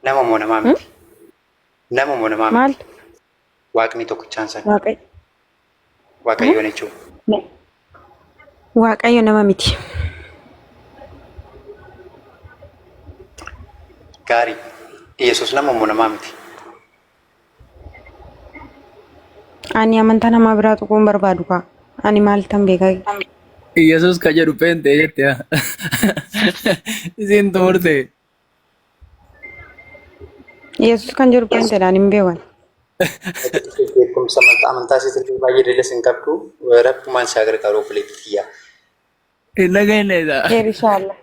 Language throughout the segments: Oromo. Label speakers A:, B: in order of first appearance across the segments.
A: Nama moo namaa
B: Hmm?
A: miti? Nama moo namaa
B: Maal?
A: miti? Waaqni tokkichaan san
B: Waaqayyo. Hmm?
A: Waaqayyoon jechuudha.
B: Ne- Waaqayyo nama miti.
A: Gaarii. Yesus nama moo namaa miti?
B: Ani amantaa namaa biraa tuquun barbaadu kaa. Ani maal tan beekaa?
C: Yesus kajedhu pente jette yaa. Isin tumurte.
B: Yesus kan jedhu peenteedhaan hin beekan.
A: Beekumsa amantaa isiitiin baay'ee dheeras hin qabdu. Rabbumaan isaa gargaaruu fileetti xiyyaa.
C: Hin dhageenye isaa.
B: Keer inshaalla.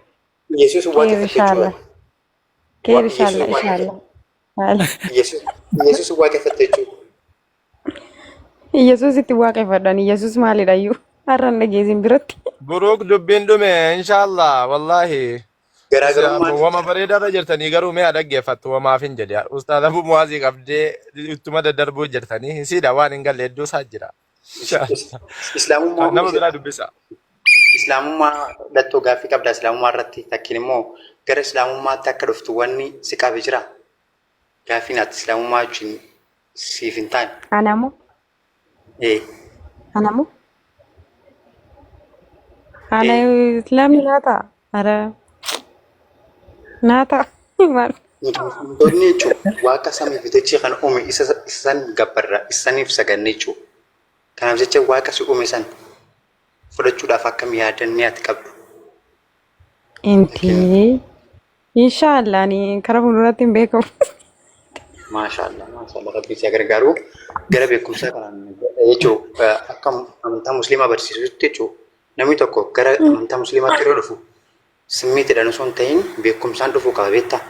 A: Yesus
B: Keer
A: waaqeffate
B: inshaalla.
A: jechuudha.
B: Keer inshaalla inshaalla. Haala.
A: Yesus waaqeffate jechuudha.
B: Yesus itti waaqeffadhan. Yesus maalidha iyyuu? Har'an dhageessin biratti.
D: Buruuk dubbiin dhume inshallah wallahi.
A: Garaagarummaan
D: Wama bareedaarra jirtanii garuu mee dhaggeeffattu wamaaf hin jedhe. Ustaaz Abuu Muwaazii qabdee ittuma daddarbuu jirtanii siidha waan hin galle iddoo isaa jira. Nama biraa dubbisa.
A: Islaamummaa dhattoo gaaffii qabda Islaamummaa irratti takkiin immoo gara Islaamummaatti akka dhuftu wanni si qabe jira. Gaaffiin ati Islaamummaa wajjin siif hin taane.
B: Anamoo? Anamoo? Ana Islaamni laata? Ara naata. Maal?
A: Wantoonni jechuun waaqa samii fi dachee kan uume isa san gabbarra isaniif saganne jechuudha. Kanaaf jecha waaqa si uume san fudhachuudhaaf akkam yaadannee ati qabdu.
B: Inti. Inshallah ni karaa fuulduratti hin beekamu.
A: Maashaallah rabbi si gargaaru gara beekumsaa kanaan jechuudha akka amantaa musliimaa barsiisutti jechuudha. Namni tokko gara amantaa musliimaatti yeroo dhufu simmiitidhaan osoo hin ta'in beekumsaan dhufuu qaba beektaa.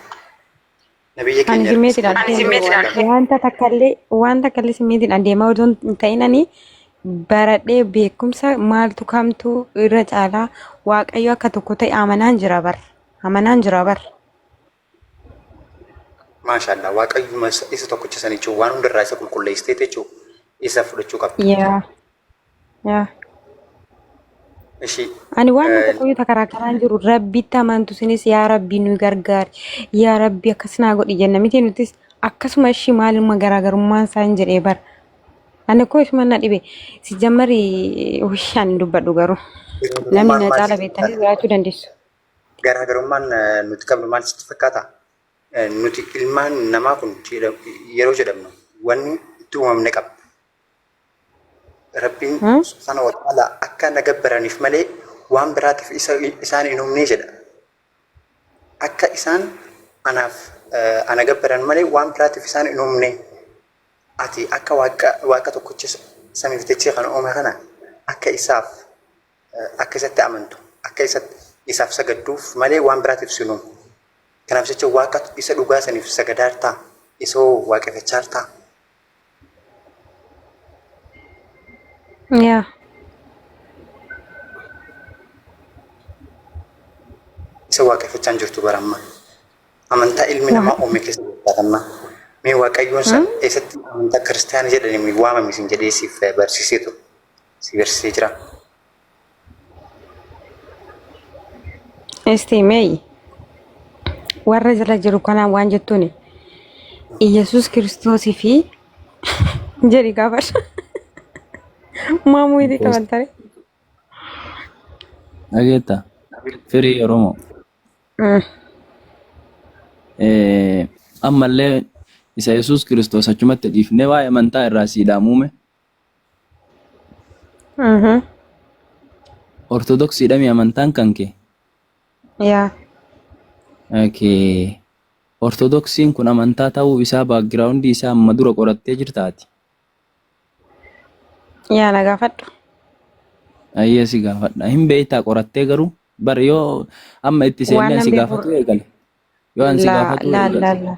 A: Nabiyya
B: Ani simmiitidhaan wanta takkallee simmiitidhaan deemaa osoo hin ta'in ani baradhee beekumsa maaltu kamtu irra caalaa waaqayyo akka tokko ta'e amanaan jira bar. Amanaan jira bar.
A: Maashaallah waaqayyo isa tokkicha san jechuudha waan hundarraa isa qulqulleessitee jechuudha isa fudhachuu qabda.
B: Yaa. Yaa.
A: Ishii
B: Ani waan tokko takarakaraan jiru rabbitti amantu sinis yaa rabbi nu gargaari yaa rabbi akkas naa godhi jenna miti nutis akkasuma ishii maaluma garaagarummaan isaa hin jedhee bar. Ani koo ishuma na dhibe si jammari wishaan dubbadhu garuu namni na caala beektanii jiraachuu dandeessu.
A: garaagarummaan nuti qabnu maal sitti fakkaata? Nuti ilmaan namaa kun yeroo jedhamnu wanni itti uumamne qaba. Rabbiin subhaanahu wa ta'aala akka na gabbaraniif malee waan biraatiif isaan hin uumne jedha. Akka isaan anaaf ana gabbaran malee waan biraatiif isaan hin uumne. Ati akka waaqa tokkicha samiif dachee kan uume kana akka isaaf akka isatti amantu akka isaaf sagadduuf malee waan biraatiif si hin uumne. Kanaaf jecha waaqa isa dhugaa saniif sagadaa ta'a. Isoo waaqeffachaa ta'a.
B: Yaa.
A: Isa waaqeffachaa jirtu baramma. Amantaa ilmi namaa uume keessa jiraatamma. Mee waaqayyoon san eessatti amantaa kiristaanaa jedhanii waamame sin jedhee siif barsiisee ture. Si barsiisee jira.
B: Esti meeyi warra jala jiru kanaan waan jettuuni Iyesuus Kiristoosii fi jedhi gaafadha. Maamuu itti qabantare.
C: Dhageetta. Firii Oromoo. Ammallee isa Yesuus Kiristoos achumatti dhiifnee waa'ee amantaa irraa siidhaa muume. Ortodoksiidhami amantaan kan kee.
B: Yaa.
C: Ortodoksiin kun amantaa ta'uu isaa baakgiraawundii isaa amma dura qorattee jirtaati.
B: Yaa na gaafadhu.
C: Ayyee si gaafadha. Hin beektaa qorattee garuu bar yoo amma itti seennee si gaafatu eegale. Yoo an si gaafatu eegale.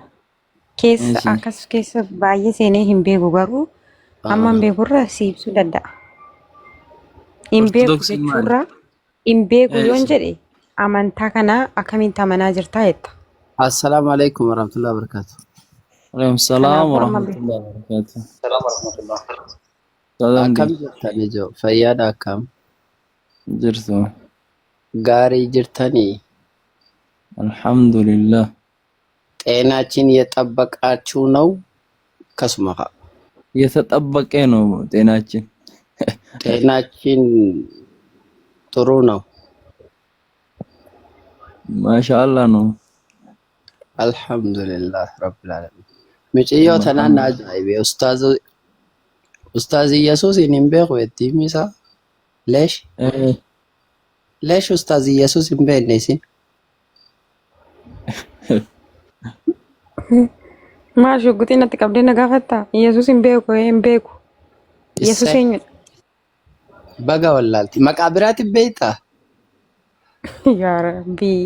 B: Keessa akkas keessa baay'ee seenee hin beeku garuu amma hin beekurra si ibsuu danda'a. Hin beeku jechuurra hin beeku yoon jedhe amantaa kana akkamitti amanaa jirtaa jetta.
E: Assalamu alaikum warahmatullahi wabarakatuh.
C: Waalaikumsalam warahmatullahi wabarakatuh.
A: Salaam warahmatullah.
E: Akkam jirtanii jiru? Fayyaadha akkam? ጤናችን የጠበቃችሁ ነው? ከስመሃ
C: የተጠበቀ ነው ጤናችን።
E: ጤናችን ጥሩ ነው።
C: ማሻአላህ ነው።
E: አልሐምዱሊላህ ረብል ዓለሚን። ምጭዮ ተናና አጃይቤ ኡስታዝ ኢየሱስ ኢንቤክ ወቲሚሳ ليش أستاذ يسوع إمبين نسين؟
B: ما شو قلت إنك تقبلنا قافتا يسوع إمبيكو يسوع سيني
E: بقى ولا أنت مقابرات بيتا
B: يا ربي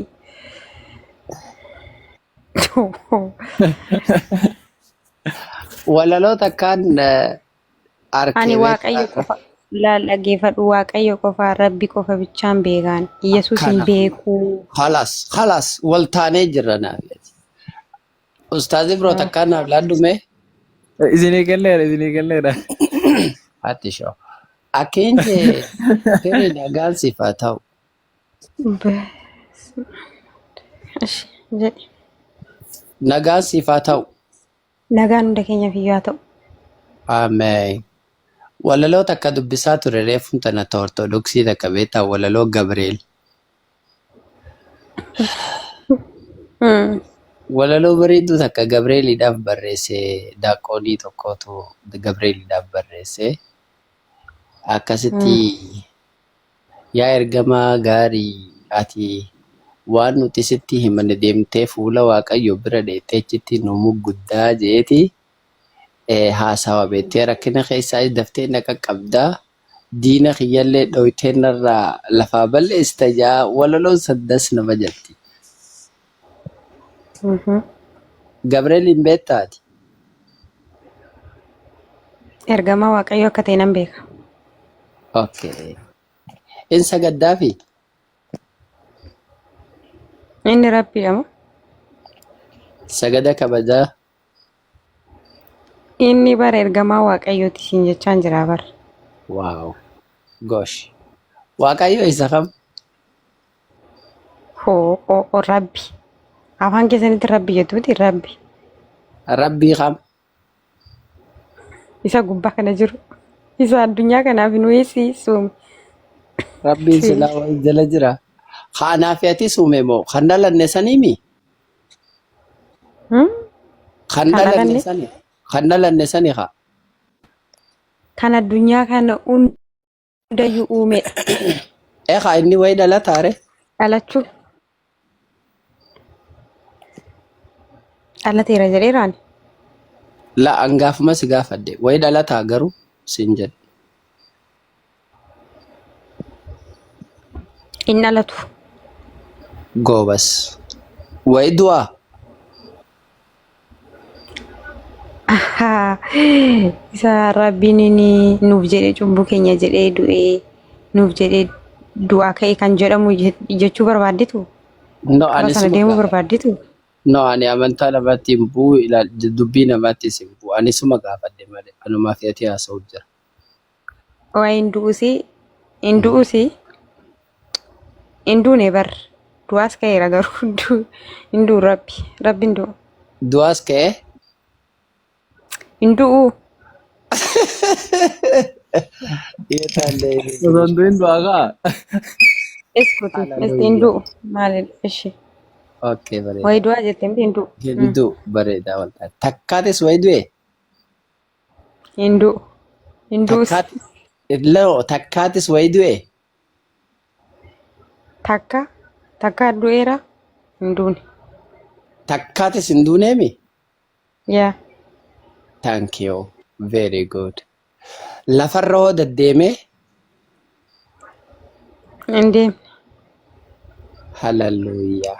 E: ولا لو تكان
B: أنا واقعي لا لقيفة واقعي قفا ربي قفا بيتشان بيغان يسوع إمبيكو
E: خلاص والتاني جرنا أستاذ برو تكان أولادو مي
C: إذن كلنا
E: هاتي شو أكين تري نقال صفاتو
B: بس
E: نقال صفاتو
B: نقال ندكينا فياتو
E: آمين ولا لو تكادو بساتو ريفون تناتا أورتودوكسي تكا بيتا ولا لو جبريل ولا لو بريدو تكا جبريل يداف برسي داكوني توكوتو جبريل يداف برسي أكاسيتي يا إرجما غاري أتي waan nuti sitti himane deemtee fuula waaqayyo bira deeteechitti numu guddaa jeeti haasawa beektee rakkina keessaa daftee naqa qabdaa diina kiyyallee dhoyteenarraa lafaa balleessa jaa walaloon saddas nama jalti. Gabriel hin beektaati.
B: Ergama waaqayyo akka ta'e nan beeka.
E: Okay. In sagaddaafi?
B: Inni rabbiidha moo?
E: Sagada kabajaa.
B: Inni bara ergamaa waaqayyooti siin jechaan jira bara.
E: Waaw. Gosh. Waaqayyo isa kam?
B: Hoo rabbi. Afaan keessanitti rabbi jettuuti rabbi.
E: Rabbii kam?
B: Isa gubbaa kana jiru. Isa addunyaa kanaaf nu eegsisuumi.
E: Rabbiin silaa wal jala jira. Kanaaf ati suume moo kan dhalanne saniimi? Kan dhalanne sani haa?
B: Kan addunyaa kana hundayyuu uumedha.
E: Eegaa inni wayi dhalataare?
B: Dhalachuu. Dhalateera jedheeraani?
E: La angaafuma si gaafadde wayi dhalataa garuu siin jedhe.
B: Inni dhalatu.
E: Goobas. Wayi du'aa?
B: Isa rabbiin nuuf jedhee cubbuu keenya jedhee du'ee nuuf jedhee du'aa ka'e kan jedhamu jechuu barbaadditu?
E: No ani
B: sana deemuu barbaadditu?
E: No ani amantaa namaatti hin bu'u dubbii namaatti hin bu'u ani suma gaafadde malee anumaa fi ati haasa'u jira.
B: Waa hin du'uusi hin duune bar du'aas ka'eera garuu hin du'u rabbiin du'u.
E: Du'aas ka'ee?
B: Hindu.
C: Hindu aga.
B: Eskuti. Hindu. Maal ishi.
E: Okay bareeda.
B: Wayi du'a jetteen hindu.
E: Hindu bareeda wanta. Takkaatis wayi du'e?
B: Hindu. Hindus.
E: Takkaatis wayi du'e?
B: Takka du'eera hinduuni.
E: Takkaatis hinduuneemi?
B: Yeah.
E: Thank you. Very good. Lafarra hoo deddeemee?
B: Indeem.
E: Hallelujah.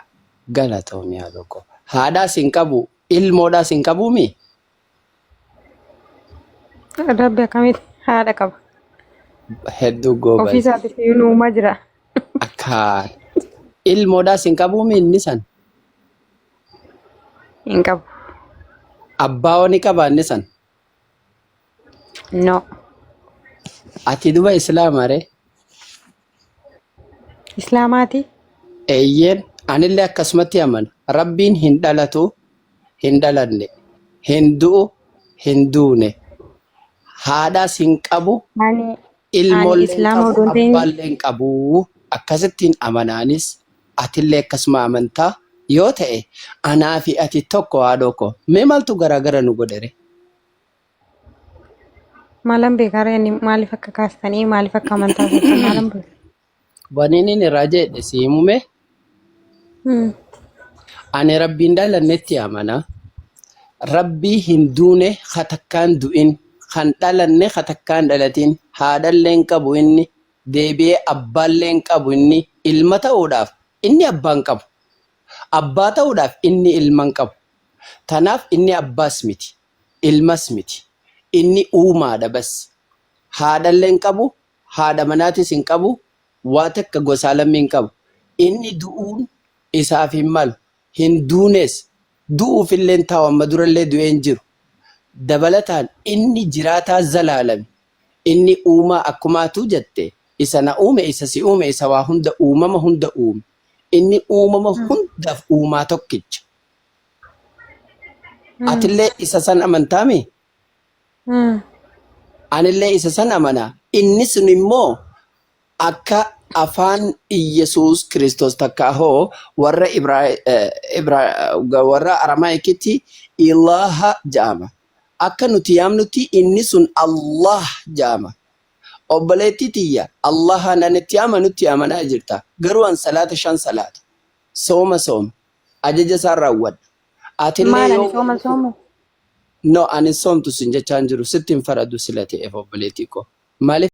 E: Galatoomii haa tokko. Haadhaas hin qabu, ilmoodhaas hin qabuumi?
B: Rabbi akkamitti haadha qaba?
E: Hedduu goobas.
B: Ofiisaatif iyyuu uumaa jira.
E: Akkaan. Ilmoodhaas hin qabuumi inni san?
B: Hin qabu.
E: Abbaa ni qaba inni san?
B: No.
E: Ati duba islaamaare?
B: Islaamaati?
E: Eeyyeen anillee akkasumatti amana. Rabbiin hin dhalatu hin dhalanne, hin du'u, hin duune. Haadhaas hin qabu,
B: Ani
E: ilmoollee hin
B: Islaama
E: qabu,
B: odoon ta'in
E: abbaallee hin qabu. Akkasittiin amanaanis atillee akkasuma amantaa yoo ta'e anaa fi ati tokko haadhoo koo. Mee maaltu garaagara nu godhere?
B: maalan beekara inni maaliif akka kaastanii maaliif akka amantaa keessan maalan beeku.
E: Waniin inni irraa jedhe siimume ani rabbiin dhalannetti amana. Rabbii hin duune katakkaan du'in, kan dhalanne katakkaan dhalatin, haadhallee hin qabu inni, deebi'ee abbaallee hin qabu inni, ilma ta'uudhaaf inni abbaan qabu, abbaa ta'uudhaaf inni ilma hin qabu. Tanaaf inni abbaas miti, ilmas miti, inni uumaadha bas. Haadhallee hin qabu, haadha manaatis hin qabu, waa takka gosaa lammii hin qabu. Inni du'uun isaaf hin malu, hin duunes, du'uufillee hin taa'u amma durallee du'ee hin jiru. Dabalataan inni jiraataa zalaalame, inni uumaa akkumaatu jette, isa na uume, isa si uume, isa waa hunda uumama hunda uume. Inni uumama hundaaf uumaa tokkicha. Atillee isa san amantaami? Anillee isa san amanaa. Inni sun immoo akka afaan Iyesuus Kiristoos takka hoo warra warra Aramaayikitti Ilaaha jedhama. Akka nuti yaamnutti inni sun Allah jedhama. Obboleettii tiyya Allaha nanitti amanutti amanaa jirta. Garuu an salaata 5 salaata. Sooma ajaja isaa raawwadha. Atillee
B: Maalan sooma.
E: No, ani soomtu sin jechaan jiru sittiin faradu sila ta'eef obboleettii koo. Maaliif